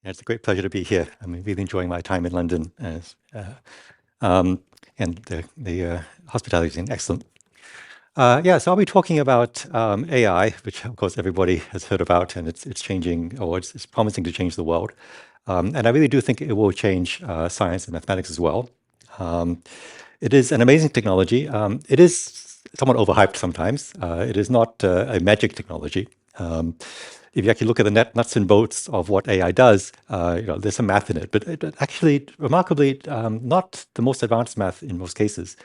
Yeah, it's a great pleasure to be here. I'm really enjoying my time in London, um, and the hospitality has been excellent. Yeah, so I'll be talking about AI, which of course everybody has heard about, and it's changing, or it's promising to change the world. And I really do think it will change science and mathematics as well. Um, it is an amazing technology. It is somewhat overhyped sometimes. It is not a magic technology. If you actually look at the nuts and bolts of what AI does, there's some math in it, but it actually, remarkably, not the most advanced math in most cases.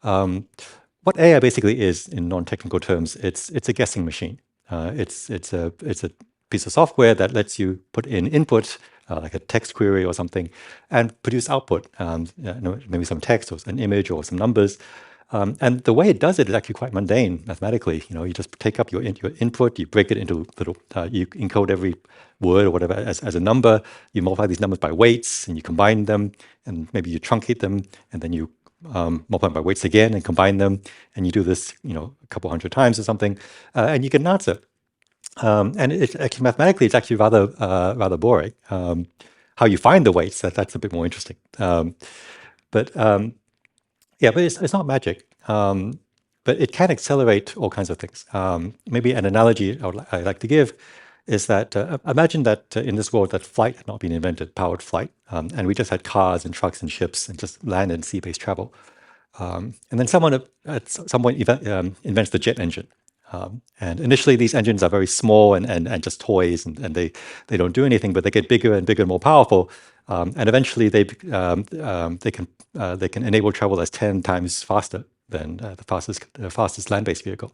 Um, what AI basically is, in non-technical terms, it's a guessing machine. It's a piece of software that lets you put in input, like a text query or something, and produce output, maybe some text or an image or some numbers. And the way it does it is actually quite mundane mathematically. You just take up your input, you break it into little, you encode every word or whatever as a number. You multiply these numbers by weights, and you combine them, and maybe you truncate them, and then you multiply by weights again and combine them, and you do this, a couple hundred times or something, and you get an answer. And it actually mathematically, it's actually rather boring. How you find the weights, that's a bit more interesting. But Yeah, but it's not magic. But it can accelerate all kinds of things. Maybe an analogy I'd like to give is that imagine that in this world that flight had not been invented, powered flight, and we just had cars and trucks and ships and just land and sea-based travel. And then someone at some point invents the jet engine. And initially, these engines are very small and just toys, and they don't do anything, but they get bigger and bigger and more powerful. And eventually, they can enable travel that's 10 times faster than the fastest land-based vehicle.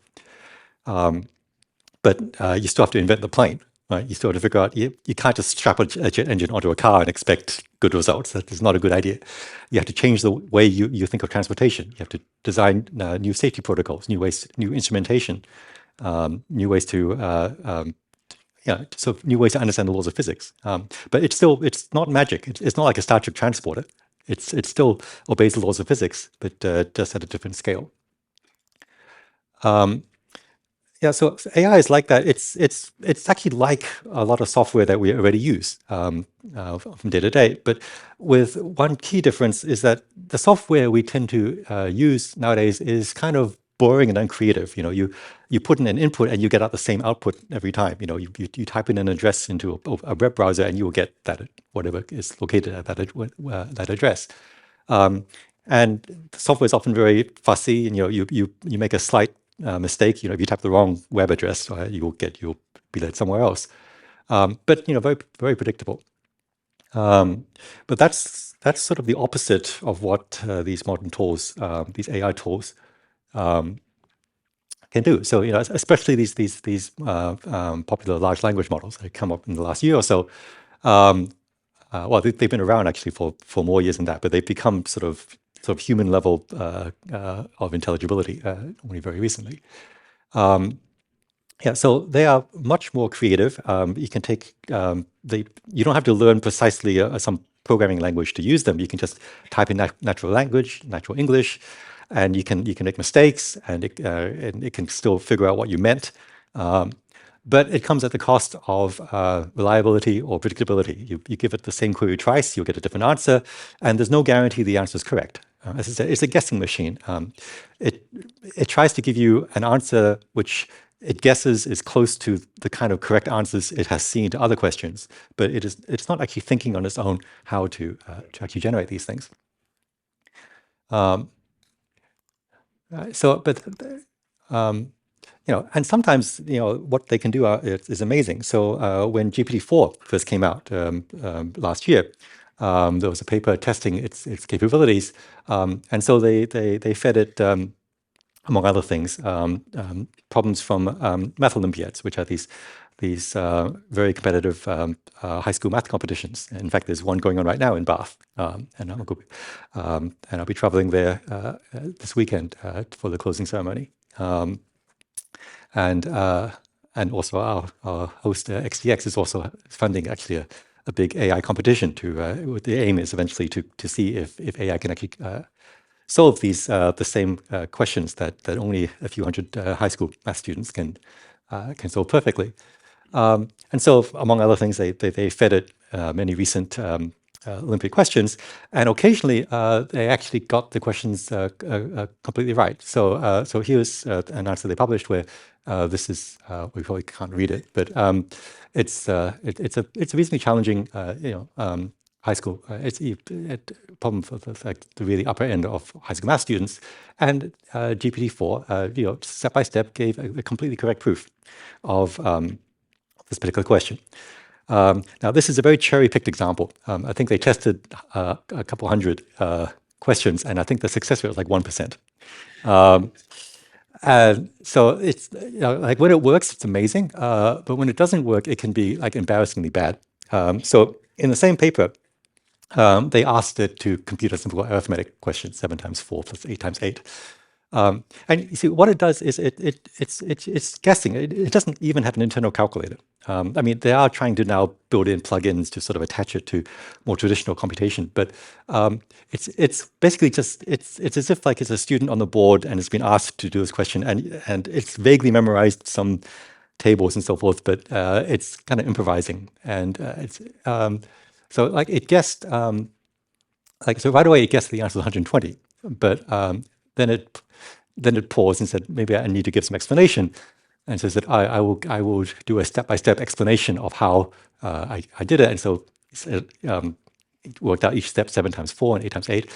But you still have to invent the plane, right? You still have to figure out, you can't just strap a jet engine onto a car and expect good results. That is not a good idea. You have to change the way you think of transportation. You have to design new safety protocols, new ways, new instrumentation, new ways to, new ways to understand the laws of physics. But it's not magic. It's not like a Star Trek transporter. It still obeys the laws of physics, but just at a different scale. Yeah, so AI is like that. It's actually like a lot of software that we already use from day to day. But with one key difference is that the software we tend to use nowadays is kind of boring and uncreative. You put in an input and you get out the same output every time. You type in an address into a web browser and you will get that whatever is located at that address. And the software is often very fussy, and you make a slight mistake. If you type the wrong web address, you'll be led somewhere else. But very very predictable. But that's sort of the opposite of what these modern tools, these AI tools, can do. So especially these popular large language models that have come up in the last year or so. Well, they've been around actually for more years than that, but they've become sort of human level of intelligibility only very recently. Yeah, so they are much more creative. You can take you don't have to learn precisely some programming language to use them. You can just type in natural language, natural English, and you can make mistakes, and it can still figure out what you meant. But it comes at the cost of reliability or predictability. You give it the same query twice, you'll get a different answer, and there's no guarantee the answer is correct. As I said, it's a guessing machine. It tries to give you an answer which it guesses is close to the kind of correct answers it has seen to other questions, but it's not actually thinking on its own how to actually generate these things. Um, but and sometimes what they can do is amazing. So when GPT-4 first came out last year, there was a paper testing its capabilities, and so they fed it, among other things, problems from math Olympiads, which are these very competitive high school math competitions. In fact, there's one going on right now in Bath, and I'll be traveling there this weekend for the closing ceremony. And also our host XTX is also funding actually a big AI competition the aim is eventually to see if AI can actually solve these the same questions that only a few hundred high school math students can solve perfectly. And so, among other things, they fed it many recent Olympic questions, and occasionally they actually got the questions completely right. So here's an answer they published where this is we probably can't read it, but it's a reasonably challenging high school. It's a problem for like the really upper end of high school math students, and GPT-4 step by step gave a completely correct proof of this particular question. Now, this is a very cherry-picked example. I think they tested a couple hundred questions, and I think the success rate was like 1%. And so it's like when it works, it's amazing. But when it doesn't work, it can be like embarrassingly bad. So in the same paper, they asked it to compute a simple arithmetic question: 7 times 4 plus 8 times 8. And you see, what it does is it's guessing. It doesn't even have an internal calculator. I mean, they are trying to now build in plugins to sort of attach it to more traditional computation, but it's basically just it's as if like it's a student on the board and it's been asked to do this question, and it's vaguely memorized some tables and so forth, but it's kind of improvising, and so like it guessed so right away it guessed the answer was 120, but then it paused and said, maybe I need to give some explanation. And so it said, I will do a step-by-step explanation of how I did it. And so it worked out each step 7 times 4 and 8 times 8,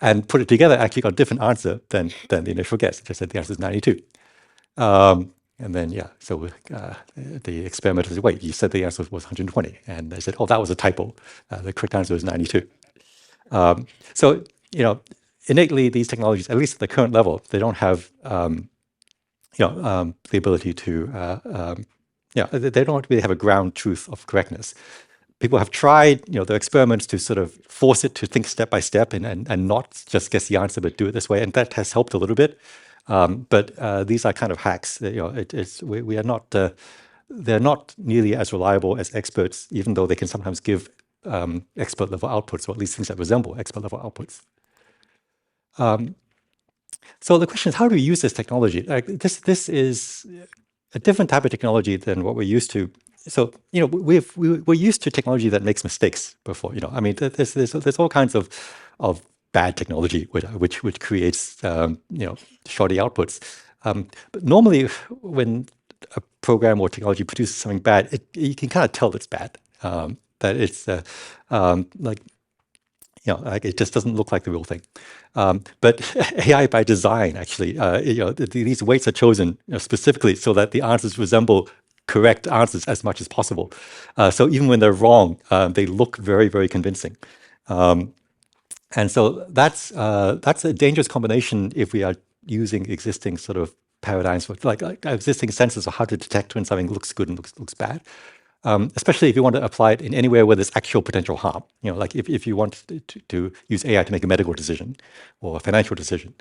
and put it together, actually got a different answer than the initial guess. It just said the answer is 92. And then, yeah, so the experimenter said, wait, you said the answer was 120. And they said, oh, that was a typo. The correct answer was 92. So, innately, these technologies, at least at the current level, they don't have the ability to, they don't really have a ground truth of correctness. People have tried, their experiments to sort of force it to think step by step and not just guess the answer, but do it this way, and that has helped a little bit. But these are kind of hacks. We are not. They're not nearly as reliable as experts, even though they can sometimes give expert level outputs, or at least things that resemble expert level outputs. So the question is, how do we use this technology? Like this is a different type of technology than what we're used to. So we're used to technology that makes mistakes before. I mean, there's all kinds of bad technology which creates shoddy outputs. But normally, when a program or technology produces something bad, you can kind of tell it's bad. That it's like it just doesn't look like the real thing. But AI by design, actually, these weights are chosen specifically so that the answers resemble correct answers as much as possible. So even when they're wrong, they look very, very convincing. And so that's a dangerous combination if we are using existing sort of paradigms, like existing senses of how to detect when something looks good and looks bad. Especially if you want to apply it in anywhere where there's actual potential harm. Like if you want to use AI to make a medical decision or a financial decision,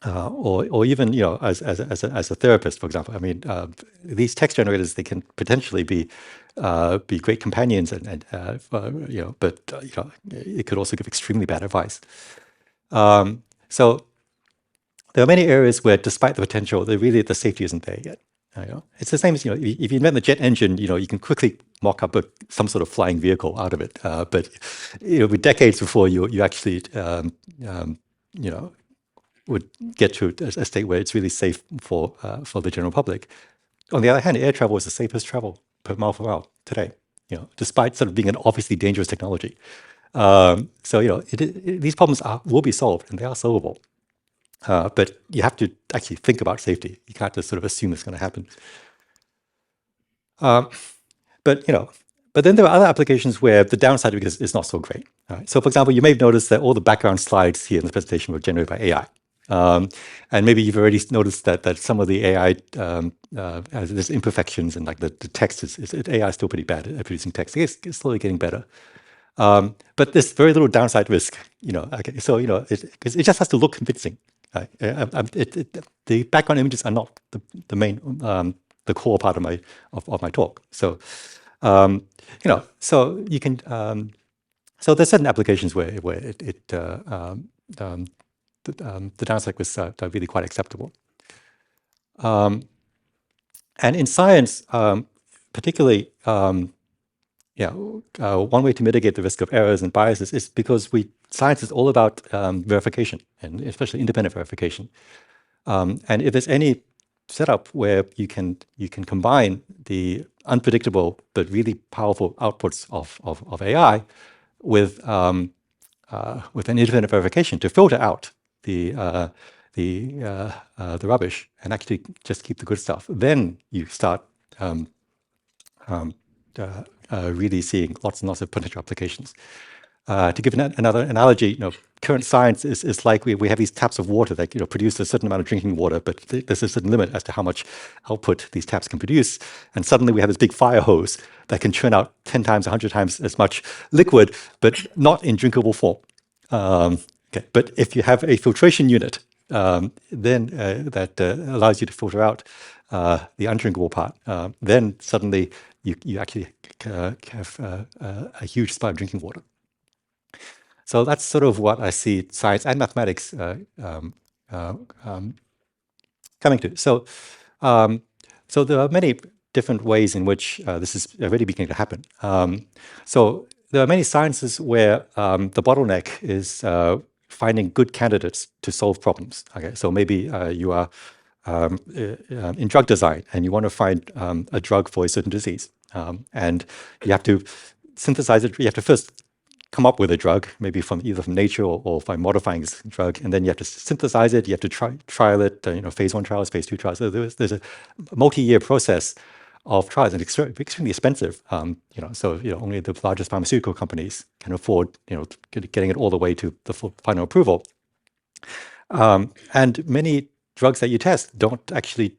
or even as a therapist, for example. I mean, these text generators, they can potentially be great companions, but it could also give extremely bad advice. So there are many areas where, despite the potential, the safety isn't there yet. It's the same as if you invent the jet engine, you can quickly mock up some sort of flying vehicle out of it. But with decades before you actually would get to a state where it's really safe for the general public. On the other hand, air travel is the safest travel per mile today. Despite sort of being an obviously dangerous technology. So these problems will be solved, and they are solvable. But you have to actually think about safety. You can't just sort of assume it's going to happen. But then there are other applications where the downside is not so great. Right? So, for example, you may have noticed that all the background slides here in the presentation were generated by AI. And maybe you've already noticed that some of the AI there's imperfections, and like the text AI is still pretty bad at producing text. It's slowly getting better. But there's very little downside risk. Okay, so it just has to look convincing. The background images are not the main the core part of my talk. So so you can so there's certain applications where the downside was really quite acceptable. And in science, particularly, yeah, one way to mitigate the risk of errors and biases is because science is all about verification, and especially independent verification. And if there's any setup where you can combine the unpredictable but really powerful outputs of AI with with an independent verification to filter out the rubbish and actually just keep the good stuff, then you start um, um, really seeing lots and lots of potential applications. To give another analogy, current science is like we have these taps of water that produce a certain amount of drinking water, but there's a certain limit as to how much output these taps can produce. And suddenly we have this big fire hose that can churn out 10 times, 100 times as much liquid, but not in drinkable form. Okay, but if you have a filtration unit, then that allows you to filter out the undrinkable part, then suddenly you actually have a huge supply of drinking water. So that's sort of what I see science and mathematics uh, um, coming to. So there are many different ways in which this is already beginning to happen. So there are many sciences where the bottleneck is finding good candidates to solve problems. Okay, so maybe you are in drug design and you want to find a drug for a certain disease, and you have to synthesize it. You have to first come up with a drug, maybe from either from nature or by modifying this drug, and then you have to synthesize it. You have to trial it, phase 1 trials, phase 2 trials. So there's a multi-year process of trials, and it's extremely expensive. So only the largest pharmaceutical companies can afford, getting it all the way to the final approval. And many drugs that you test don't actually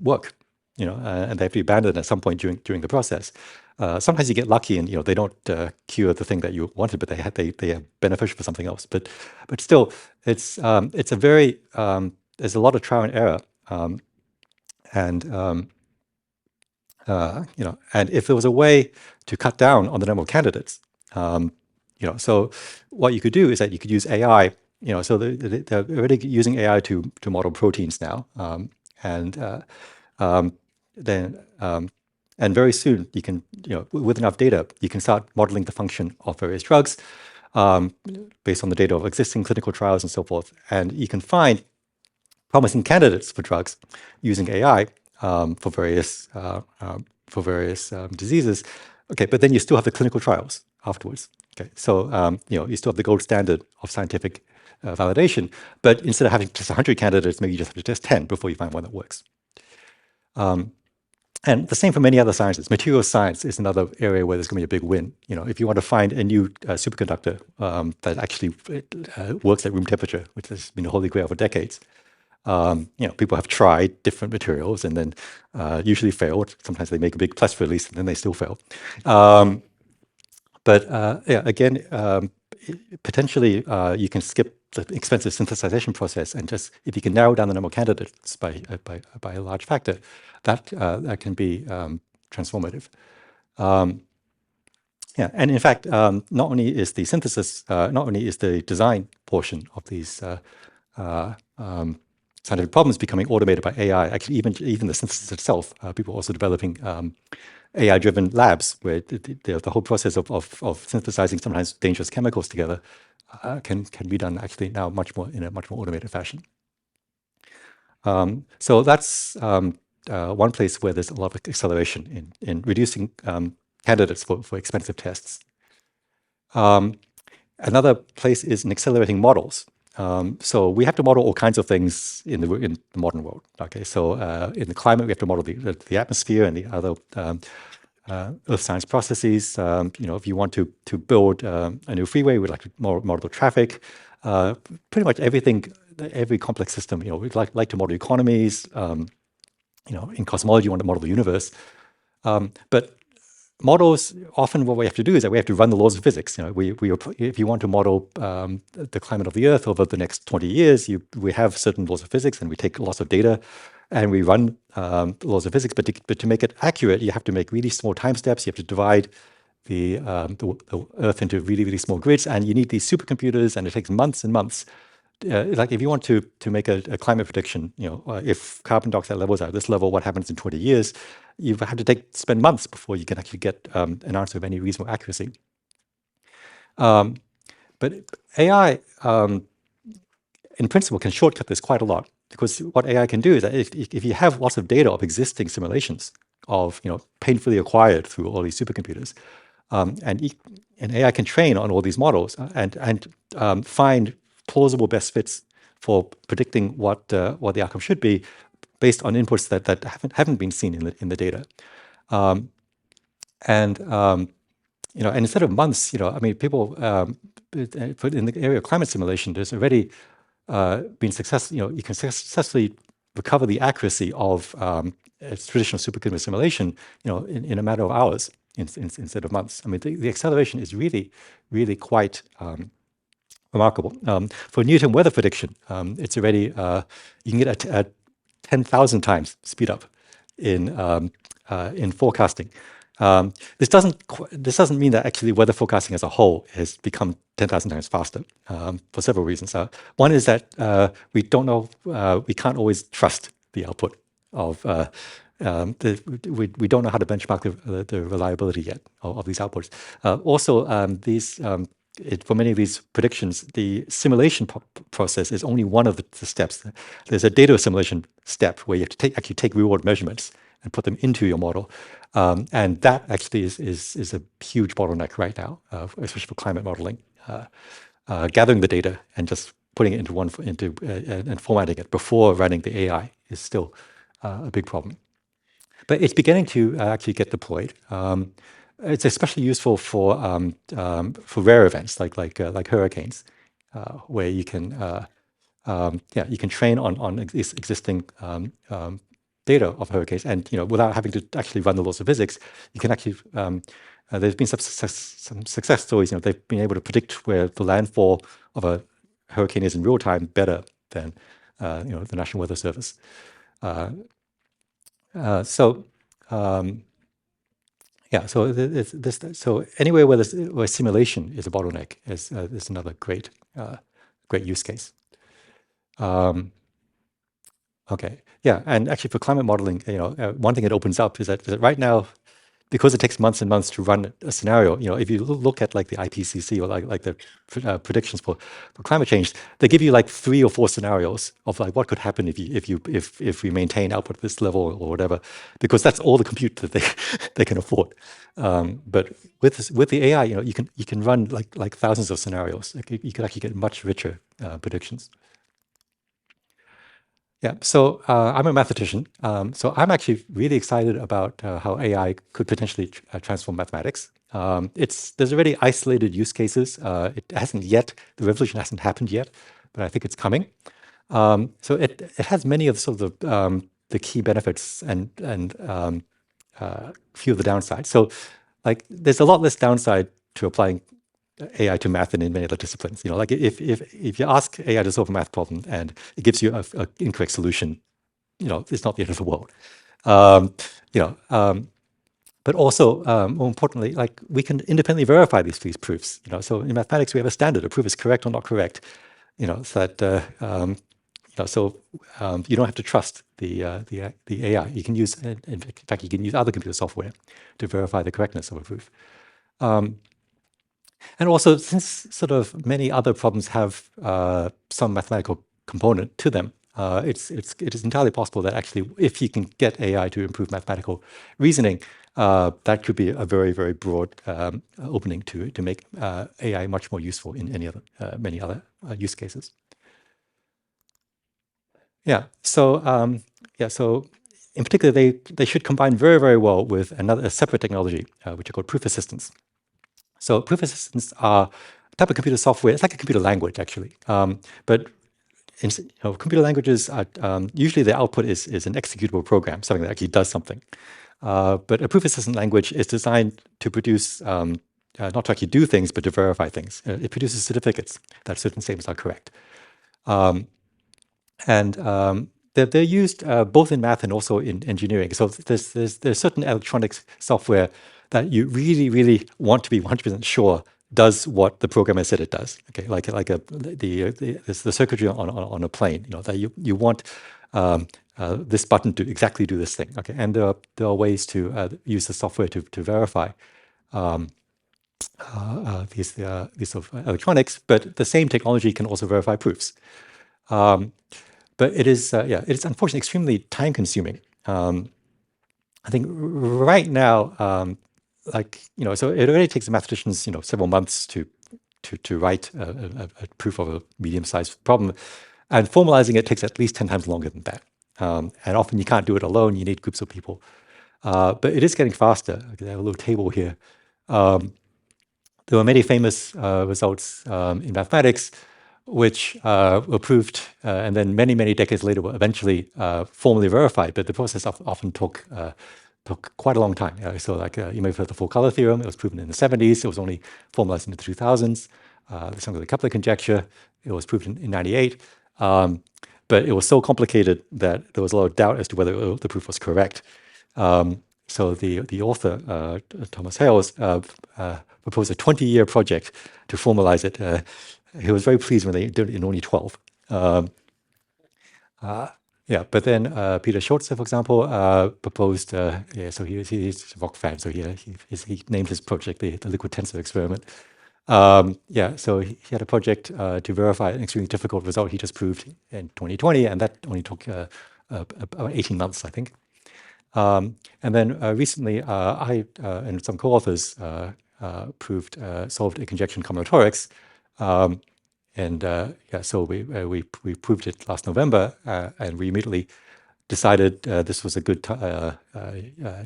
work, and they have to be abandoned at some point during the process. Sometimes you get lucky, and they don't cure the thing that you wanted, but they are beneficial for something else. But still, it's a very there's a lot of trial and error, and and if there was a way to cut down on the number of candidates, so what you could do is that you could use AI. So they're already using AI to model proteins now, and then and very soon you can, with enough data, you can start modeling the function of various drugs based on the data of existing clinical trials and so forth, and you can find promising candidates for drugs using AI for various diseases. Okay, but then you still have the clinical trials afterwards. Okay, so you still have the gold standard of scientific validation, but instead of having just 100 candidates, maybe you just have to test 10 before you find one that works. And the same for many other sciences. Material science is another area where there's going to be a big win. If you want to find a new superconductor that actually works at room temperature, which has been a holy grail for decades, people have tried different materials and then usually failed. Sometimes they make a big press release and then they still fail. But again, potentially you can skip the expensive synthesization process, and just if you can narrow down the number of candidates by a large factor, that can be transformative. And in fact, not only is the synthesis, not only is the design portion of these scientific problems becoming automated by AI. Actually, even the synthesis itself, people are also developing AI-driven labs where the whole process of synthesizing sometimes dangerous chemicals together can be done actually now in a much more automated fashion. So that's one place where there's a lot of acceleration in reducing candidates for expensive tests. Another place is in accelerating models. So we have to model all kinds of things in the modern world. Okay, so in the climate, we have to model the atmosphere and the other earth science processes. If you want to build a new freeway, we'd like to model the traffic. Pretty much everything, every complex system. We'd like to model economies. In cosmology, you want to model the universe. But models, often what we have to do is that we have to run the laws of physics. If you want to model the climate of the Earth over the next 20 years, we have certain laws of physics, and we take lots of data, and we run the laws of physics. But to make it accurate, you have to make really small time steps. You have to divide the Earth into really, really small grids, and you need these supercomputers, and it takes months and months like if you want to make a climate prediction, if carbon dioxide levels are at this level, what happens in 20 years? You have to spend months before you can actually get an answer of any reasonable accuracy. Um, but AI, in principle, can shortcut this quite a lot, because what AI can do is that if you have lots of data of existing simulations of painfully acquired through all these supercomputers, and AI can train on all these models and find plausible best fits for predicting what the outcome should be based on inputs that haven't been seen in the data. Um, and and instead of months, I mean, people in the area of climate simulation, there's already been successful. You can successfully recover the accuracy of traditional supercomputer simulation, in a matter of hours instead of months. I mean, the acceleration is really, really quite remarkable. For Newton weather prediction, it's already you can get a 10,000 times speed up in forecasting. This doesn't mean that actually weather forecasting as a whole has become 10,000 times faster, for several reasons. One is that we don't know, we can't always trust the output of we don't know how to benchmark the reliability yet of these outputs. Also, for many of these predictions, the simulation process is only one of the steps. There's a data assimilation step where you have to actually take real-world measurements and put them into your model, and that actually is a huge bottleneck right now, especially for climate modeling. Gathering the data and just putting it and formatting it before running the AI is still a big problem. But it's beginning to actually get deployed. It's especially useful for rare events like hurricanes, where you can train on existing data of hurricanes, and without having to actually run the laws of physics, you can actually. There's been some success stories. They've been able to predict where the landfall of a hurricane is in real time better than the National Weather Service. So anywhere where simulation is a bottleneck is another great use case. Okay, yeah, and actually for climate modeling, one thing it opens up is that right now, because it takes months and months to run a scenario, if you look at like the IPCC or like the predictions for climate change, they give you like 3 or 4 scenarios of like what could happen if we maintain output at this level or whatever, because that's all the compute that they can afford. But with the AI, you can run like thousands of scenarios. You could actually get much richer predictions. Yeah, so I'm a mathematician. So I'm actually really excited about how AI could potentially transform mathematics. There's already isolated use cases. The revolution hasn't happened yet, but I think it's coming. So it has many of sort of the key benefits and few of the downsides. So like there's a lot less downside to applying AI to math than in many other disciplines. Like if you ask AI to solve a math problem and it gives you an incorrect solution, it's not the end of the world. But also, more importantly, like we can independently verify these proofs. So in mathematics, we have a standard: a proof is correct or not correct. So that you don't have to trust the AI. You can use, in fact, you can use other computer software to verify the correctness of a proof. And also, since sort of many other problems have some mathematical component to them, it is entirely possible that actually, if you can get AI to improve mathematical reasoning, that could be a very, very broad opening to make AI much more useful in many other use cases. Yeah. So in particular, they should combine very, very well with a separate technology, which are called proof assistants. So proof assistants are a type of computer software. It's like a computer language, actually. But computer languages are usually the output is an executable program, something that actually does something. But a proof assistant language is designed to produce not to actually do things, but to verify things. It produces certificates that certain statements are correct. They're used both in math and also in engineering. So there's certain electronics software that you really, really want to be 100% sure does what the programmer said it does. Okay, like the circuitry on a plane. That you want this button to exactly do this thing. Okay, and there are ways to use the software to verify these sort of electronics, but the same technology can also verify proofs. But it is it's unfortunately extremely time consuming. I think right now, so it already takes the mathematicians, several months to write a proof of a medium-sized problem, and formalizing it takes at least 10 times longer than that. And often you can't do it alone; you need groups of people. But it is getting faster. I have a little table here. There were many famous results in mathematics, which were proved, and then many decades later were eventually formally verified. But the process often took quite a long time. So, you may have heard the full-color theorem. It was proven in the 70s. It was only formalized in the 2000s. The Sum-Couplet conjecture. It was proven in 98. But it was so complicated that there was a lot of doubt as to whether the proof was correct. So the author, Thomas Hales, proposed a 20-year project to formalize it. He was very pleased when they did it in only 12. But then Peter Schultze, for example, proposed, so he's a rock fan, so he named his project the liquid tensor experiment. So he had a project to verify an extremely difficult result he just proved in 2020, and that only took about 18 months, I think. And then recently, I and some co-authors solved a conjecture in combinatorics. So we proved it last November, and we immediately decided this was a good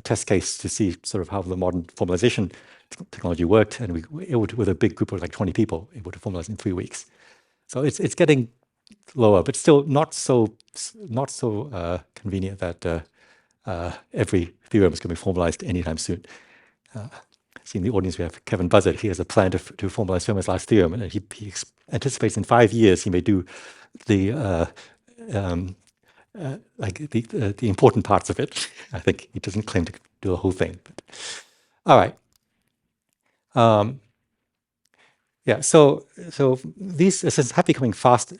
test case to see sort of how the modern formalization technology worked, and we were able to, with a big group of like 20 people, able to formalize in 3 weeks. So it's getting lower, but still not so convenient that every theorem is going to be formalized anytime soon. See in the audience we have Kevin Buzzard. He has a plan to formalize Fermat's last theorem, and he anticipates in 5 years he may do the important parts of it. I think he doesn't claim to do the whole thing. But, all right. So these systems have become faster.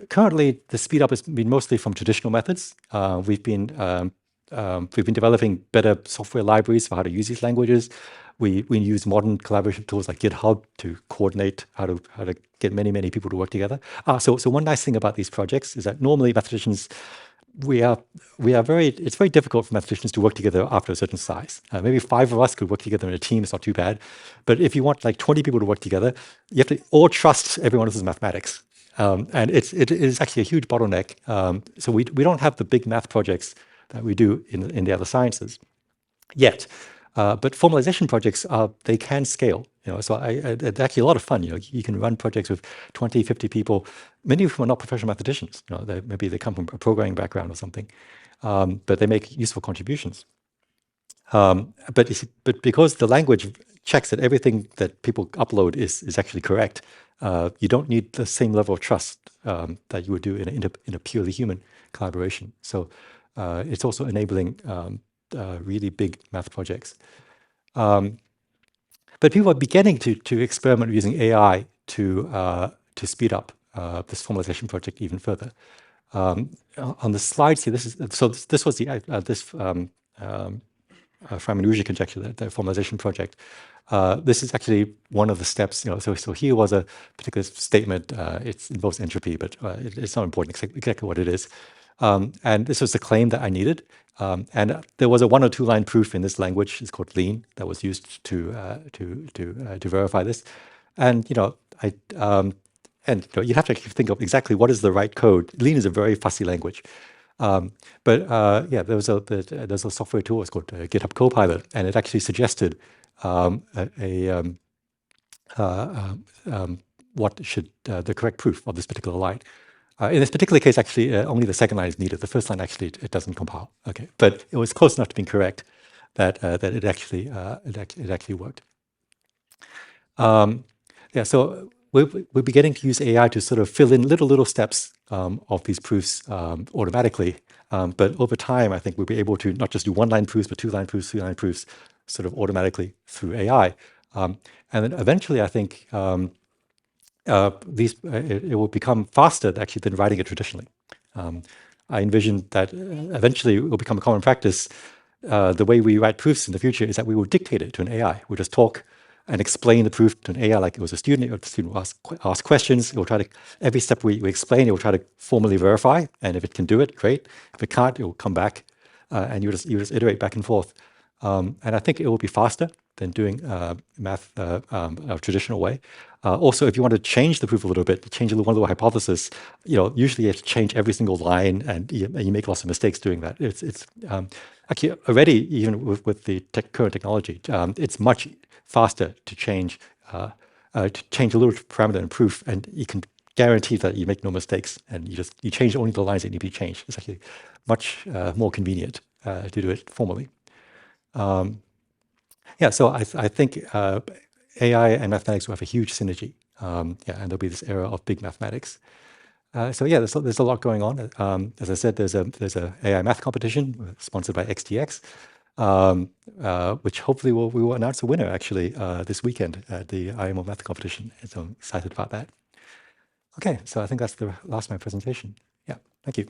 Currently, the speed up has been mostly from traditional methods. We've been developing better software libraries for how to use these languages. We use modern collaboration tools like GitHub to coordinate how to get many people to work together. So one nice thing about these projects is that normally mathematicians, it's very difficult for mathematicians to work together after a certain size. Maybe 5 of us could work together in a team. It's not too bad. But if you want like 20 people to work together, you have to all trust everyone else's mathematics. And it is actually a huge bottleneck. So we don't have the big math projects that we do in the other sciences yet. But formalization projects, they can scale. So it's actually a lot of fun. You can run projects with 20, 50 people. Many of them are not professional mathematicians. Maybe they come from a programming background or something, but they make useful contributions. But because the language checks that everything that people upload is actually correct, you don't need the same level of trust that you would do in a purely human collaboration. So it's also enabling really big math projects. But people are beginning to experiment using AI to speed up this formalization project even further. On the slides here, this was the Feynman-Ruggie conjecture, the formalization project. This is actually one of the steps. So here was a particular statement. It involves entropy, but it's not important exactly what it is. And this was the claim that I needed. And there was a 1 or 2 line proof in this language. It's called Lean that was used to verify this. And you have to think of exactly what is the right code. Lean is a very fussy language. There's a software tool. It's called GitHub Copilot, and it actually suggested what should the correct proof of this particular line. In this particular case, actually, only the second line is needed. The first line actually it doesn't compile. Okay, but it was close enough to being correct that it actually worked. So we're beginning to use AI to sort of fill in little steps of these proofs automatically. But over time, I think we'll be able to not just do 1 line proofs, but 2 line proofs, 3 line proofs, sort of automatically through AI. And then eventually, I think it will become faster actually than writing it traditionally. I envision that eventually it will become a common practice. The way we write proofs in the future is that we will dictate it to an AI. We'll just talk and explain the proof to an AI like it was a student. The student will ask questions. It will try to, every step we explain, it will try to formally verify. And if it can do it, great. If it can't, it will come back and you just iterate back and forth. And I think it will be faster than doing math a traditional way. Also, if you want to change the proof a little bit, change one little hypothesis, usually you have to change every single line, and you make lots of mistakes doing that. It's actually already, even with the current technology, it's much faster to change a little parameter in proof, and you can guarantee that you make no mistakes, and you change only the lines that need to be changed. It's actually much more convenient to do it formally. Yeah, so I think AI and mathematics will have a huge synergy. And there'll be this era of big mathematics. So yeah, there's a lot going on. As I said, there's a AI math competition sponsored by XTX, which hopefully we will announce a winner actually this weekend at the IMO math competition. So I'm excited about that. Okay, so I think that's the last of my presentation. Yeah, thank you.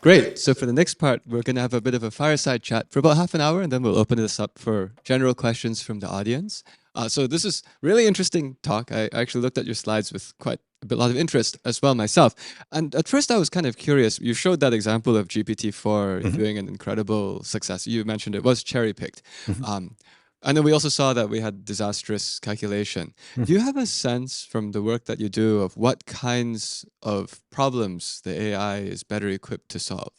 Great. So for the next part, we're going to have a bit of a fireside chat for about half an hour, and then we'll open this up for general questions from the audience. So this is really interesting talk. I actually looked at your slides with quite a lot of interest as well myself. And at first I was kind of curious. You showed that example of GPT-4 doing an incredible success. You mentioned it was cherry-picked. And then we also saw that we had disastrous calculation. Do you have a sense from the work that you do of what kinds of problems the AI is better equipped to solve?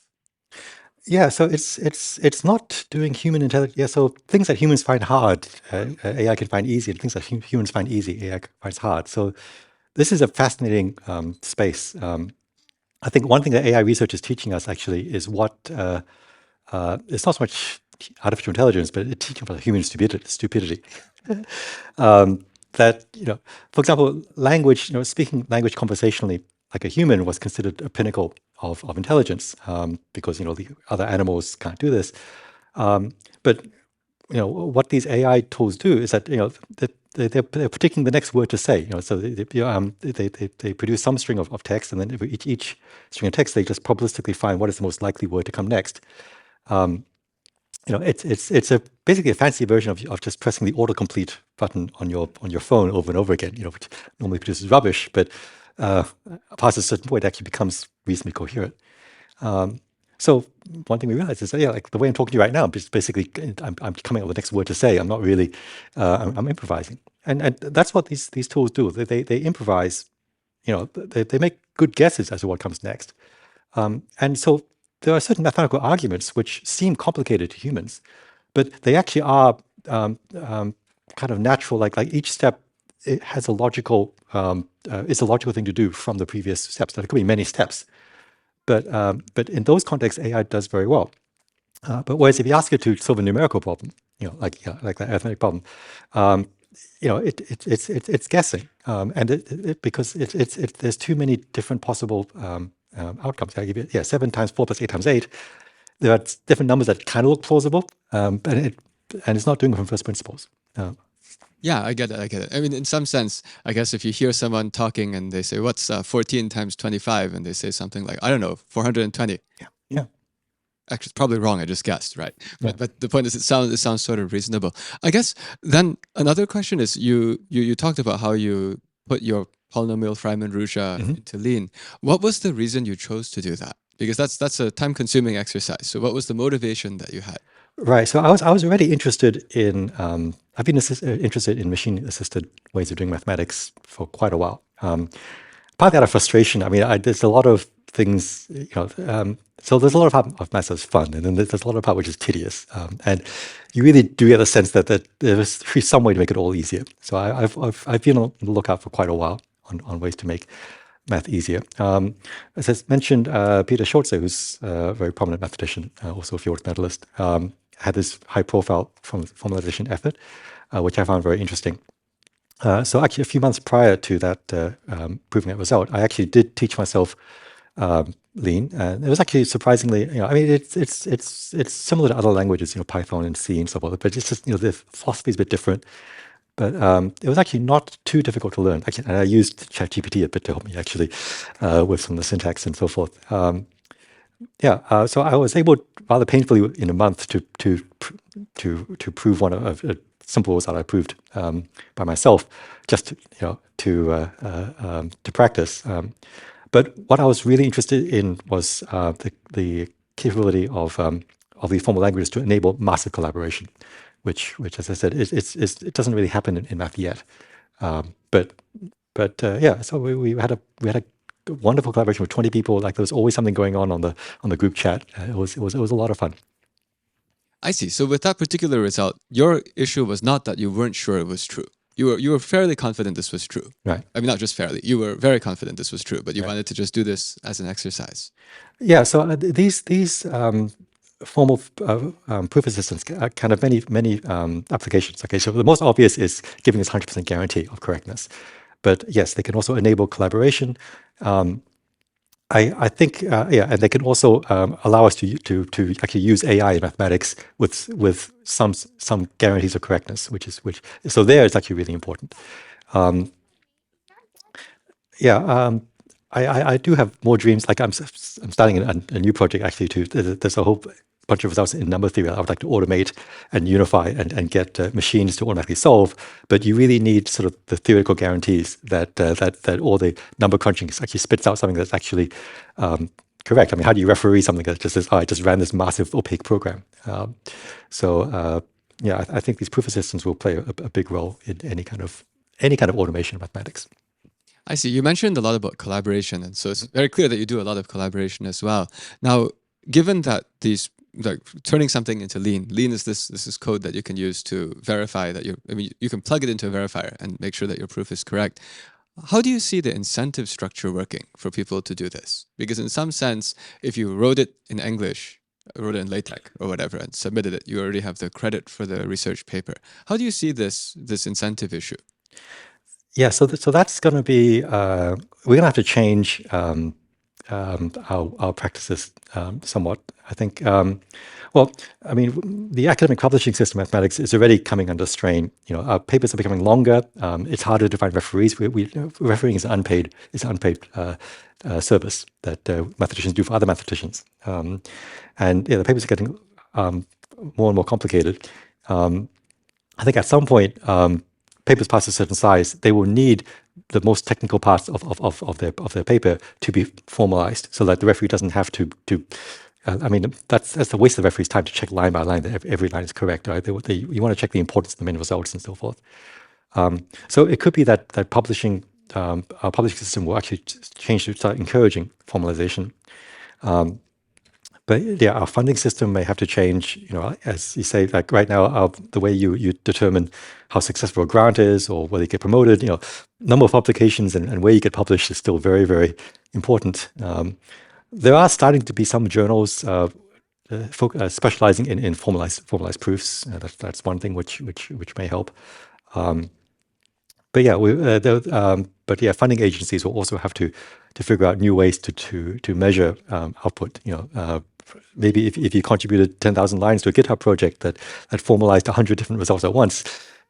Yeah, so it's not doing human intelligence. Yeah, so things that humans find hard, AI can find easy, and things that humans find easy, AI finds hard. So this is a fascinating space. I think one thing that AI research is teaching us actually is what it's not so much artificial intelligence, but it's teaching about human stupidity. That, for example, language, speaking language conversationally like a human was considered a pinnacle of intelligence because, the other animals can't do this. But, what these AI tools do is that, they're predicting the next word to say. So they produce some string of text, and then for each string of text, they just probabilistically find what is the most likely word to come next. It's basically a fancy version of just pressing the autocomplete button on your phone over and over again. Which normally produces rubbish, but past a certain point, it actually becomes reasonably coherent. So one thing we realize is that, like the way I'm talking to you right now, basically I'm coming up with the next word to say. I'm not really I'm improvising, and that's what these tools do. They improvise. They make good guesses as to what comes next, and so there are certain mathematical arguments which seem complicated to humans, but they actually are kind of natural. Like each step, it has a logical. It's a logical thing to do from the previous steps. Now, there could be many steps, but in those contexts, AI does very well. But whereas if you ask it to solve a numerical problem, like that arithmetic problem, it's guessing, and because there's too many different possible outcomes. I give you 7 times 4 plus 8 times 8. There are different numbers that kind of look plausible, and it's not doing it from first principles. Yeah, I get it. I mean, in some sense, I guess if you hear someone talking and they say, what's 14 times 25? And they say something like, I don't know, 420. Yeah. Actually, it's probably wrong. I just guessed, right? Yeah. But the point is, it sounds sort of reasonable. I guess then another question is, you talked about how you put your polynomial Freiman-Ruzha into Lean. What was the reason you chose to do that? Because that's a time-consuming exercise. So what was the motivation that you had? Right. So I was already interested in. I've been interested in machine-assisted ways of doing mathematics for quite a while. Partly out of frustration. I mean, there's a lot of things. So there's a lot of part of maths that's fun, and then there's a lot of part which is tedious. And you really do get a sense that there's some way to make it all easier. So I've been on the lookout for quite a while on ways to make math easier. As I mentioned, Peter Schulze, who's a very prominent mathematician, also a Fields medalist, had this high-profile formalization effort, which I found very interesting. So actually, a few months prior to that proving that result, I actually did teach myself Lean, and it was actually surprisingly, I mean, it's similar to other languages, Python and C and so forth, but it's just, the philosophy is a bit different. But it was actually not too difficult to learn. Actually, and I used ChatGPT a bit to help me actually with some of the syntax and so forth. So I was able, rather painfully, in a month, to prove one of a simple result I proved by myself, just to practice. But what I was really interested in was the capability of these formal languages to enable massive collaboration, which as I said, it doesn't really happen in math yet. Um, but yeah, so we had a wonderful collaboration with 20 people. Like there was always something going on the group chat. It was a lot of fun. I see. So with that particular result, your issue was not that you weren't sure it was true. You were fairly confident this was true. Right. I mean, not just fairly. You were very confident this was true, but you Right. wanted to just do this as an exercise. Yeah. So these formal proof assistants kind of many applications. Okay. So the most obvious is giving us 100% guarantee of correctness. But yes, they can also enable collaboration. Um, I think, and they can also allow us to actually use AI in mathematics with some guarantees of correctness, which so there it's actually really important. Um, yeah, I do have more dreams. Like I'm starting a new project actually. There's a whole bunch of results in number theory I would like to automate and unify and get machines to automatically solve. But you really need sort of the theoretical guarantees that all the number crunching actually spits out something that's actually correct. I mean, how do you referee something that just says, "Oh, I just ran this massive opaque program"? Yeah, I think these proof assistants will play a big role in any kind of automation of mathematics. I see. You mentioned a lot about collaboration, and so it's very clear that you do a lot of collaboration as well. Now, given that these like turning something into Lean is this is code that you can use to verify that you can plug it into a verifier and make sure that your proof is correct. How do you see the incentive structure working for people to do this? Because in some sense, if you wrote it in English, wrote it in LaTeX or whatever, and submitted it, you already have the credit for the research paper. How do you see this incentive issue? Yeah, so that's going to be we're going to have to change our practices somewhat. I think. Well, I mean, the academic publishing system of mathematics is already coming under strain. Our papers are becoming longer. It's harder to find referees. Refereeing is an unpaid service that mathematicians do for other mathematicians, and yeah, the papers are getting more and more complicated. I think at some point, papers past a certain size, they will need the most technical parts of their paper to be formalized, so that the referee doesn't have to. I mean, that's a waste of the referee's time to check line by line that every line is correct. Right? You want to check the importance of the main results and so forth. So it could be that our publishing system will actually change to start encouraging formalization. But yeah, our funding system may have to change. As you say, like right now, the way you determine how successful a grant is or whether you get promoted, number of publications and where you get published is still very, very important. There are starting to be some journals specializing in formalized proofs. That's one thing which may help. But yeah, funding agencies will also have to figure out new ways to measure output. Maybe if you contributed 10,000 lines to a GitHub project that formalized 100 different results at once,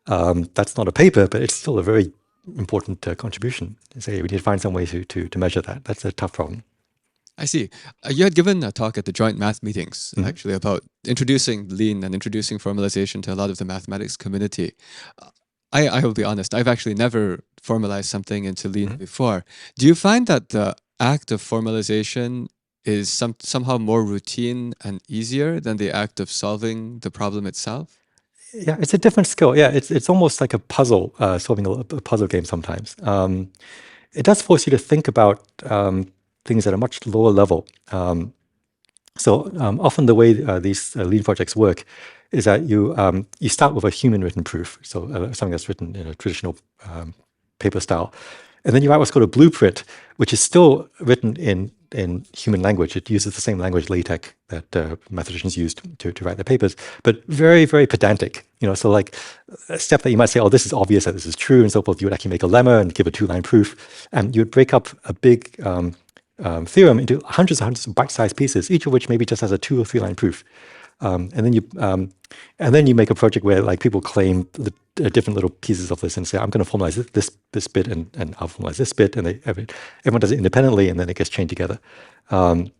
that's not a paper, but it's still a very important contribution. So we need to find some way to measure that. That's a tough problem. I see. You had given a talk at the joint math meetings, Mhm. actually, about introducing Lean and introducing formalization to a lot of the mathematics community. I will be honest, I've actually never formalized something into Lean Mhm. before. Do you find that the act of formalization is somehow more routine and easier than the act of solving the problem itself? Yeah, it's a different skill. Yeah, it's almost like a puzzle, solving a puzzle game sometimes. It does force you to think about things at a much lower level. So often the way these lean projects work is that you start with a human written proof, so something that's written in a traditional paper style, and then you write what's called a blueprint, which is still written in in human language. It uses the same language, LaTeX, that mathematicians used to write their papers, but very, very pedantic. So like a step that you might say, oh, this is obvious that this is true, and so forth. You would actually make a lemma and give a two-line proof, and you would break up a big theorem into hundreds and hundreds of bite-sized pieces, each of which maybe just has a 2 or 3 line proof. And then you make a project where like people claim the different little pieces of this and say, I'm going to formalize this bit and I'll formalize this bit, and everyone does it independently, and then it gets chained together. But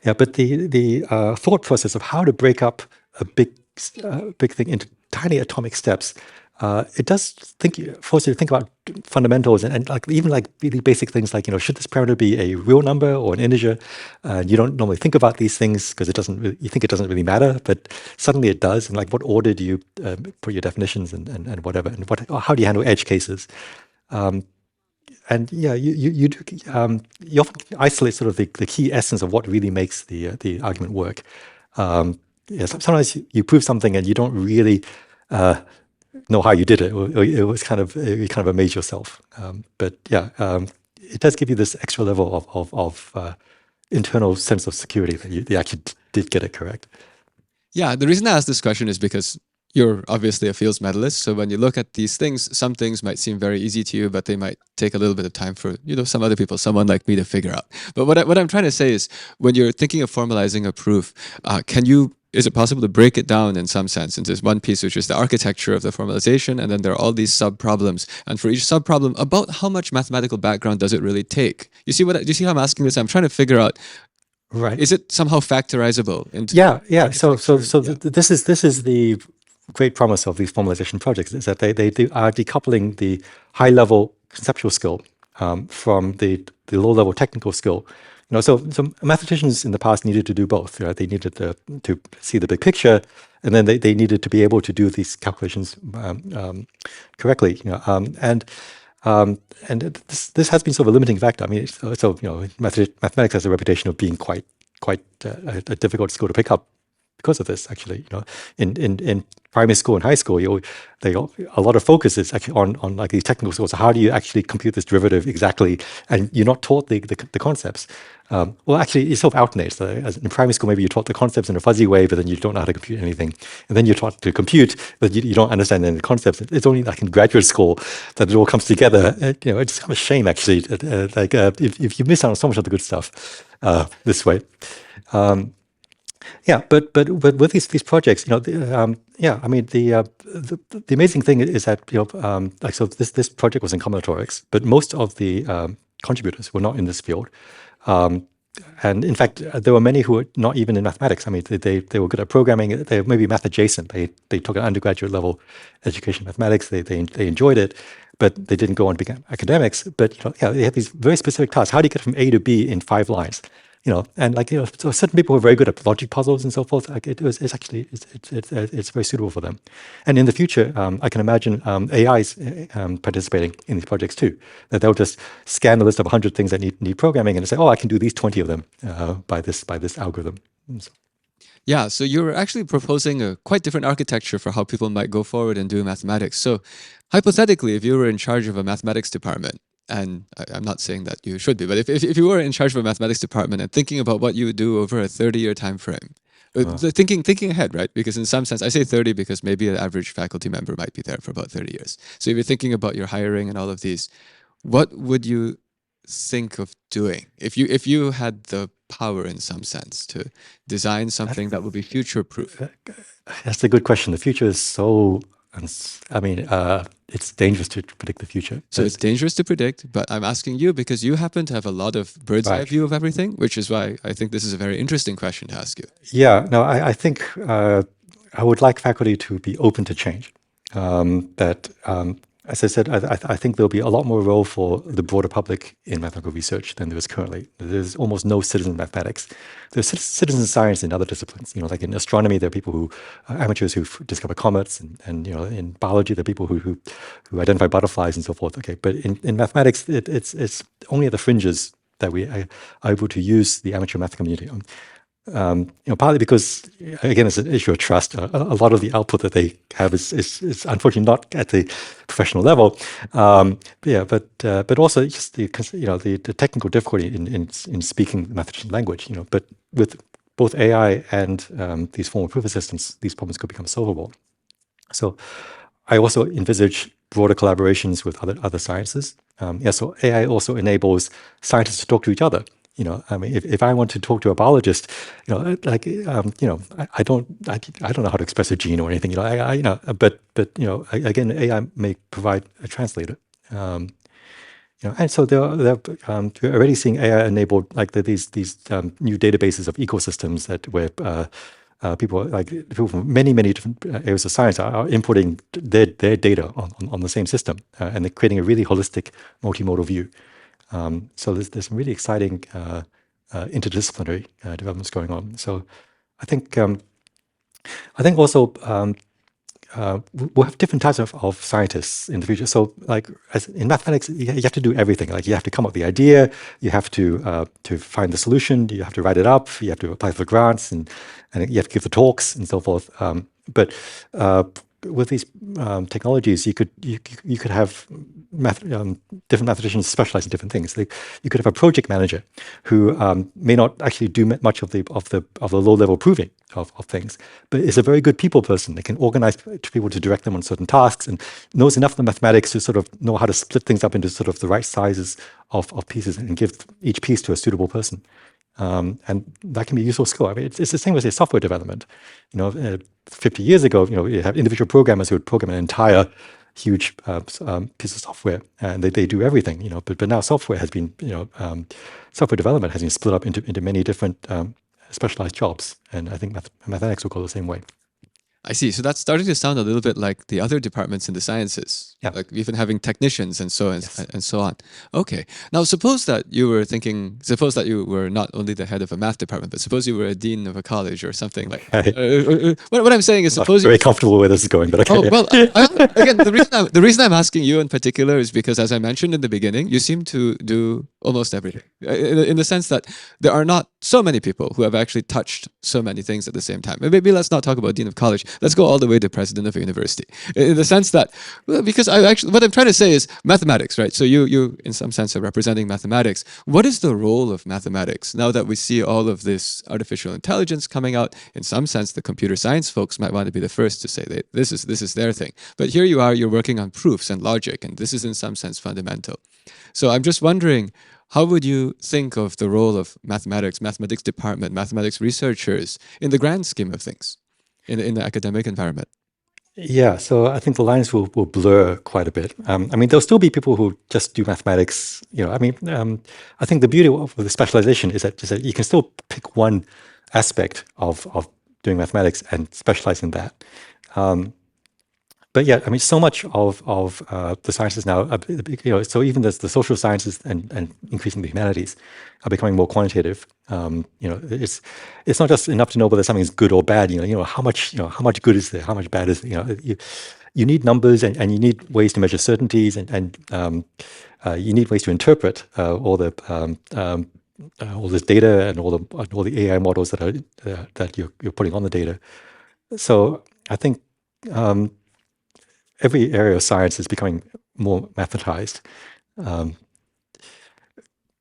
the thought process of how to break up a big thing into tiny atomic steps, it does force you to think about fundamentals and like even like really basic things like, should this parameter be a real number or an integer? You don't normally think about these things because you think it doesn't really matter, but suddenly it does. And like, what order do you put your definitions and whatever, and how do you handle edge cases? And yeah, you often isolate sort of the key essence of what really makes the argument work. Sometimes you prove something and you don't really know how you did it, or it was kind of you kind of amaze yourself. But yeah, it does give you this extra level of internal sense of security that you actually did get it correct. Yeah, the reason I asked this question is because you're obviously a Fields medalist. So when you look at these things, some things might seem very easy to you, but they might take a little bit of time for some other people, someone like me, to figure out. But what I'm trying to say is, when you're thinking of formalizing a proof, is it possible to break it down in some sense into one piece, which is the architecture of the formalization, and then there are all these sub-problems, and for each sub-problem, about how much mathematical background does it really take? Do you see how I'm asking this? I'm trying to figure out, right? Is it somehow factorizable into? Yeah. So this is the great promise of these formalization projects, is that they are decoupling the high-level conceptual skill from the low-level technical skill. So mathematicians in the past needed to do both. Right? They needed to see the big picture, and then they needed to be able to do these calculations correctly. And this has been sort of a limiting factor. I mean, mathematics has a reputation of being quite a difficult skill to pick up because of this. Actually, in primary school and high school, a lot of focus is actually on like these technical skills. So how do you actually compute this derivative exactly? And you're not taught the concepts. Well, actually, it's sort of alternates. So in primary school, maybe you're taught the concepts in a fuzzy way, but then you don't know how to compute anything. And then you're taught to compute, but you don't understand any of the concepts. It's only like in graduate school that it all comes together. It's kind of a shame, actually. If you miss out on so much of the good stuff this way. But with these projects, I mean, the amazing thing is that this project was in combinatorics, but most of the contributors were not in this field. And in fact, there were many who were not even in mathematics. I mean, they were good at programming. They were maybe math adjacent. They took an undergraduate level education in mathematics. They enjoyed it, but they didn't go on to become academics. But they had these very specific tasks. How do you get from A to B in 5 lines? So certain people were very good at logic puzzles and so forth. Like it's very suitable for them. And in the future, I can imagine AIs participating in these projects too. That they'll just scan a list of 100 things that need programming and say, oh, I can do these 20 of them by this algorithm. Yeah, so you're actually proposing a quite different architecture for how people might go forward and do mathematics. So hypothetically, if you were in charge of a mathematics department, and I'm not saying that you should be, but if you were in charge of a mathematics department and thinking about what you would do over a 30-year time frame, thinking ahead, right? Because in some sense, I say 30 because maybe an average faculty member might be there for about 30 years. So if you're thinking about your hiring and all of these, what would you think of doing if you had the power in some sense to design something that would be future-proof? That's a good question. The future is so... I mean, it's dangerous to predict the future. So it's dangerous to predict, but I'm asking you because you happen to have a lot of bird's eye view of everything, which is why I think this is a very interesting question to ask you. Yeah, no, I think I would like faculty to be open to change. As I said, I think there'll be a lot more role for the broader public in mathematical research than there is currently. There's almost no citizen mathematics. There's citizen science in other disciplines. Like in astronomy, there are people amateurs who discover comets, and in biology, there are people who identify butterflies and so forth. Okay, but in mathematics, it's only at the fringes that we are able to use the amateur math community. Partly because, again, it's an issue of trust. A lot of the output that they have is unfortunately not at the professional level. Yeah, but also just the technical difficulty in speaking the mathematician language. But with both AI and these formal proof assistants, these problems could become solvable. So I also envisage broader collaborations with other sciences. Yeah, so AI also enables scientists to talk to each other. I mean, if I want to talk to a biologist, I don't know how to express a gene or anything. But again, AI may provide a translator. And so we're already seeing AI enabled these new databases of ecosystems where people from many different areas of science are inputting their data on the same system, and they're creating a really holistic multimodal view. So there's some really exciting interdisciplinary developments going on. So I think also we'll have different types of scientists in the future. So, like as in mathematics, you have to do everything. Like you have to come up with the idea, you have to find the solution, you have to write it up, you have to apply for grants, and you have to give the talks and so forth. But with these technologies, you could have different mathematicians specialize in different things. You could have a project manager who may not actually do much of the low level proving of things, but is a very good people person. They can organize people to direct them on certain tasks and knows enough of the mathematics to sort of know how to split things up into sort of the right sizes of pieces and give each piece to a suitable person. And that can be a useful skill. I mean, it's the same with software development. 50 years ago, you have individual programmers who would program an entire huge piece of software, and they do everything. But now software has been, software development has been split up into many different specialized jobs, and I think mathematics will go the same way. I see. So that's starting to sound a little bit like the other departments in the sciences, Yeah. like even having technicians and so Yes. and so on. Okay. Now, suppose that you were not only the head of a math department, but suppose you were a dean of a college or something like. What I'm saying is, I'm not suppose very comfortable where this is going, but okay. Oh well, again, the reason I'm asking you in particular is because, as I mentioned in the beginning, you seem to do almost everything. In the sense that there are not so many people who have actually touched so many things at the same time. Maybe let's not talk about dean of college. Let's go all the way to president of a university. In the sense that, well, because what I'm trying to say is mathematics, right? So you in some sense are representing mathematics. What is the role of mathematics now that we see all of this artificial intelligence coming out? In some sense, the computer science folks might want to be the first to say that this is their thing. But here you are, you're working on proofs and logic, and this is in some sense fundamental. So I'm just wondering, how would you think of the role of mathematics department, mathematics researchers in the grand scheme of things in the academic environment? Yeah, so I think the lines will blur quite a bit. I mean, there'll still be people who just do mathematics. I think the beauty of the specialization is that you can still pick one aspect of doing mathematics and specialize in that. But yeah, I mean, so much of the sciences now, so even the social sciences and increasingly the humanities are becoming more quantitative. It's not just enough to know whether something is good or bad. How much good is there, how much bad is there. You need numbers and you need ways to measure certainties and you need ways to interpret all this data and all the AI models that you're putting on the data. So I think. Every area of science is becoming more mathematized.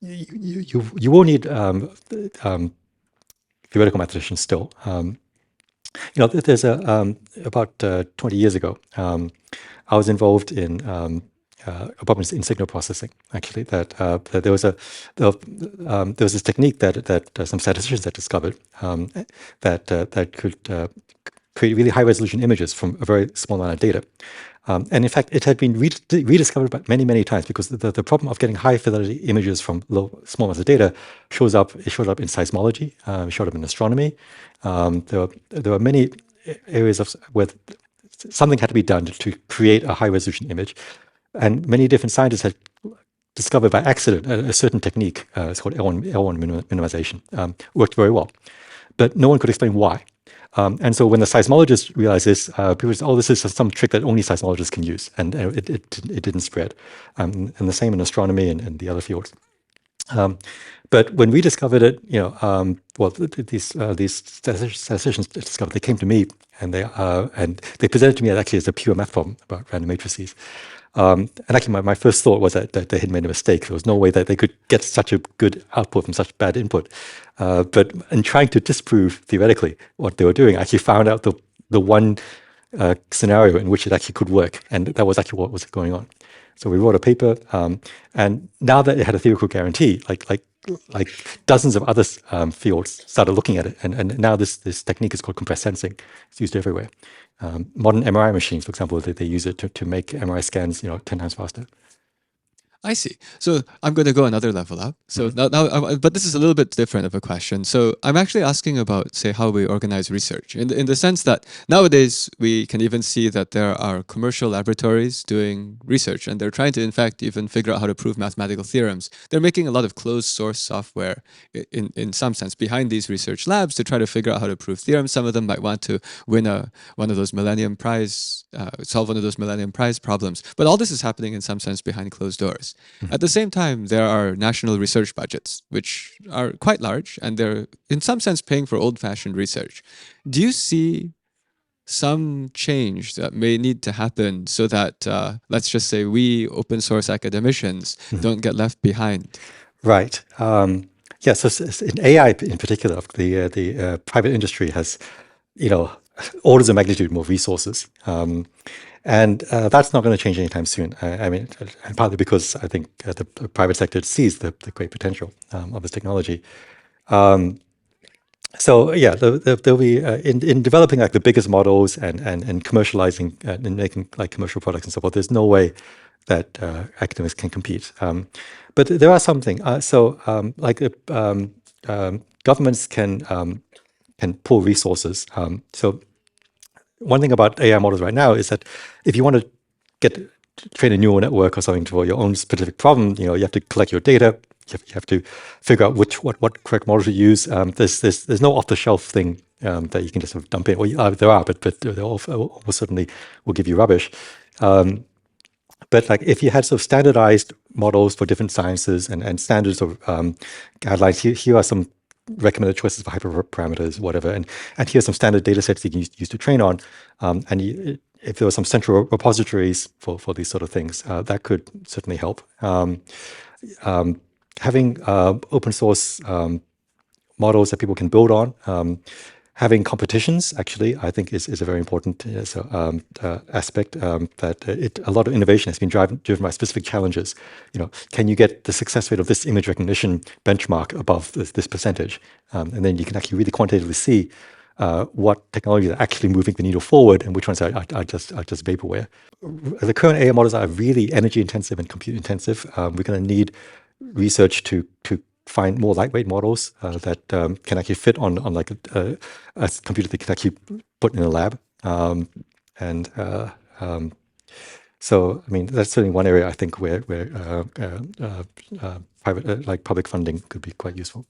You will need theoretical mathematicians still. There's about 20 years ago, I was involved in a problem in signal processing. Actually, that there was this technique that some statisticians had discovered that could create really high resolution images from a very small amount of data. And in fact, it had been rediscovered many times because the problem of getting high fidelity images from small amounts of data showed up in seismology, showed up in astronomy. There were many areas where something had to be done to create a high resolution image. And many different scientists had discovered by accident a certain technique, it's called L1 minimization, worked very well. But no one could explain why. And so when the seismologists realized this, people said, "Oh, this is some trick that only seismologists can use," and it didn't spread. And the same in astronomy and the other fields. But when we discovered it, well, these statisticians discovered, they came to me and they presented to me actually as a pure math problem about random matrices. And actually, my first thought was that they had made a mistake. There was no way that they could get such a good output from such bad input. But in trying to disprove theoretically what they were doing, I actually found out the one scenario in which it actually could work, and that was actually what was going on. So we wrote a paper, and now that it had a theoretical guarantee, like dozens of other fields started looking at it, and now this technique is called compressed sensing. It's used everywhere. Modern MRI machines, for example, they use it to make MRI scans 10 times faster. I see. So I'm going to go another level up. So now, but this is a little bit different of a question. So I'm actually asking about, say, how we organize research in the sense that nowadays we can even see that there are commercial laboratories doing research, and they're trying to, in fact, even figure out how to prove mathematical theorems. They're making a lot of closed source software in some sense behind these research labs to try to figure out how to prove theorems. Some of them might want to win one of those Millennium Prize, solve one of those Millennium Prize problems. But all this is happening in some sense behind closed doors. At the same time, there are national research budgets, which are quite large, and they're in some sense paying for old-fashioned research. Do you see some change that may need to happen so that, let's just say, we open source academicians don't get left behind? Right. Yeah. So in AI in particular, the private industry has, orders of magnitude more resources. And that's not going to change anytime soon. I mean, and partly because I think the private sector sees the great potential of this technology. So yeah, there'll be in developing like the biggest models and commercializing and making like commercial products and so forth. There's no way that academics can compete. But there are something. Governments can pull resources. So one thing about AI models right now is that if you want to train a neural network or something for your own specific problem, you have to collect your data. You have to figure out what correct model to use. There's no off-the-shelf thing that you can just sort of dump in. Well, there are, but they almost certainly will give you rubbish. But like if you had sort of standardized models for different sciences and standards of guidelines, here are some recommended choices for hyperparameters, whatever, and here's some standard data sets you can use to train on. If there were some central repositories for these sort of things, that could certainly help. Having open source models that people can build on, having competitions actually, I think is a very important aspect. That a lot of innovation has been driven by specific challenges. Can you get the success rate of this image recognition benchmark above this percentage? And then you can actually really quantitatively see what technologies are actually moving the needle forward and which ones are just vaporware. The current AI models are really energy intensive and compute intensive. We're going to need research to find more lightweight models that can actually fit on like a computer that can actually put in a lab. So, I mean, that's certainly one area I think where private public funding could be quite useful.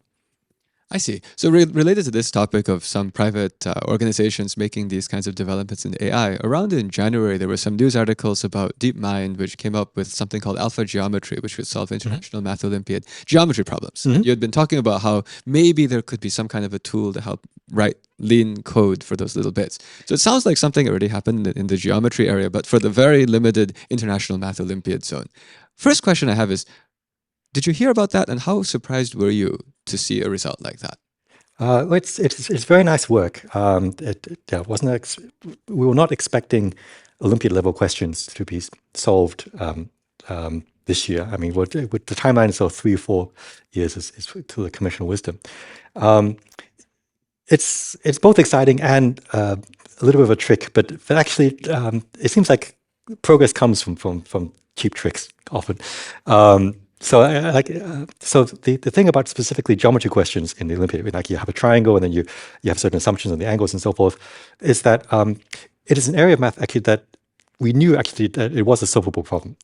I see. So related to this topic of some private organizations making these kinds of developments in AI, around in January, there were some news articles about DeepMind, which came up with something called alpha geometry, which would solve International Math Olympiad geometry problems. You had been talking about how maybe there could be some kind of a tool to help write lean code for those little bits. So it sounds like something already happened in the geometry area, but for the very limited International Math Olympiad zone. First question I have is, did you hear about that, and how surprised were you to see a result like that? It's very nice work. We were not expecting Olympiad level questions to be solved this year. I mean, with the timeline is 3 or 4 years is to the conventional wisdom. It's both exciting and a little bit of a trick, but actually it seems like progress comes from cheap tricks often. So the thing about specifically geometry questions in the Olympiad, like you have a triangle and then you have certain assumptions on the angles and so forth, is that it is an area of math actually that we knew actually that it was a solvable problem.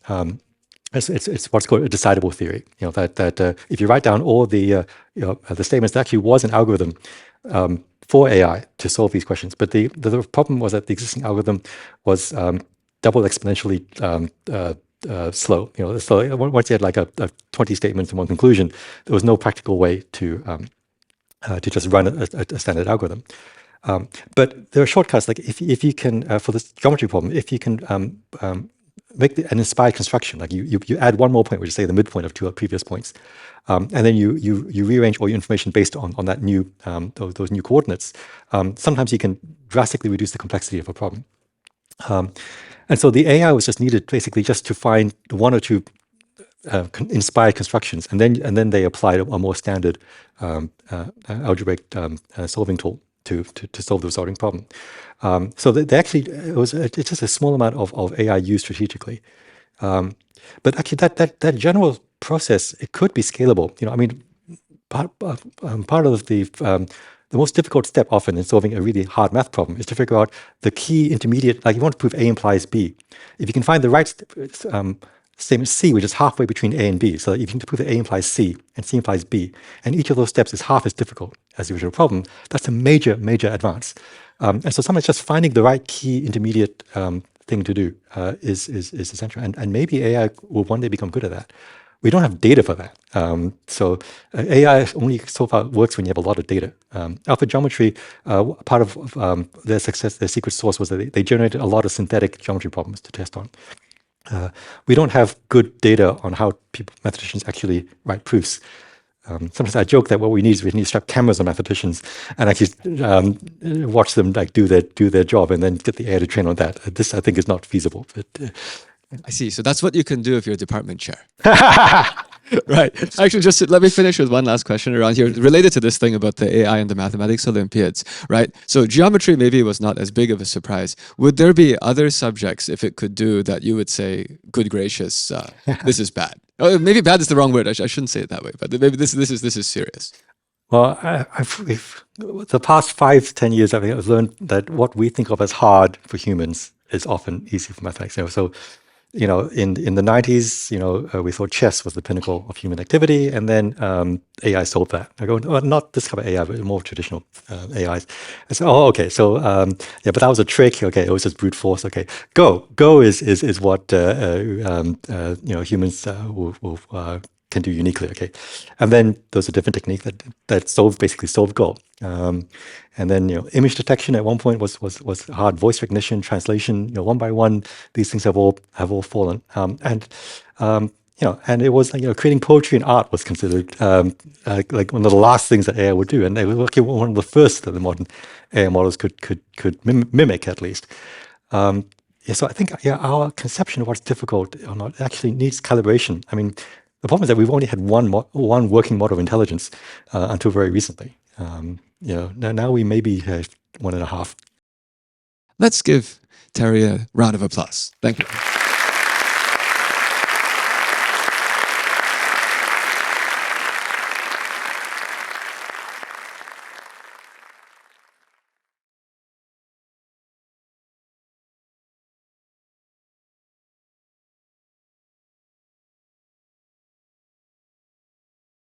It's what's called a decidable theory. That if you write down all the statements, there actually was an algorithm for AI to solve these questions. But the problem was that the existing algorithm was double exponentially slow. So once you had like a 20 statements and one conclusion, there was no practical way to just run a standard algorithm. But there are shortcuts. Like if you can, for this geometry problem, if you can make an inspired construction, like you add one more point, which is say the midpoint of two previous points, and then you rearrange all your information based on that new those new coordinates. Sometimes you can drastically reduce the complexity of a problem. And so the AI was just needed basically just to find one or two inspired constructions, and then they applied a more standard algebraic solving tool to solve the resulting problem. So they actually it's just a small amount of AI used strategically, but actually that general process, it could be scalable. I mean, part of the most difficult step often in solving a really hard math problem is to figure out the key intermediate. Like you want to prove A implies B. If you can find the right statement C, which is halfway between A and B, so if you can prove that A implies C and C implies B, and each of those steps is half as difficult as the original problem, that's a major advance. And so sometimes just finding the right key intermediate thing to do is essential. And maybe AI will one day become good at that. We don't have data for that. So AI only so far works when you have a lot of data. Alpha geometry, part of their success, their secret sauce was that they generated a lot of synthetic geometry problems to test on. We don't have good data on how mathematicians actually write proofs. Sometimes I joke that what we need is we need to strap cameras on mathematicians and actually watch them like do their job and then get the AI to train on that. This I think is not feasible. But I see. So that's what you can do if you're a department chair. Right. Actually, just let me finish with one last question around here related to this thing about the AI and the mathematics Olympiads, right? So geometry maybe was not as big of a surprise. Would there be other subjects, if it could do, that you would say, good gracious, this is bad? Oh, maybe bad is the wrong word. I shouldn't say it that way, but maybe this is serious. Well, the past 5-10 years, I've learned that what we think of as hard for humans is often easy for mathematics. So in the 90s, we thought chess was the pinnacle of human activity, and then AI solved that. I go, not this kind of AI, but more traditional AIs. I said, oh, okay, so yeah, but that was a trick. Okay, it was just brute force. Okay, Go is what humans can do uniquely. Okay, and then there's a different technique that basically solved Go. And then image detection at one point was hard. Voice recognition, translation, one by one, these things have all fallen. And it was creating poetry and art was considered like one of the last things that AI would do, and it was one of the first that the modern AI models could mimic at least. So I think our conception of what's difficult or not actually needs calibration. I mean, the problem is that we've only had one working model of intelligence until very recently. Now we maybe have 1.5. Let's give Terry a round of applause. Thank you.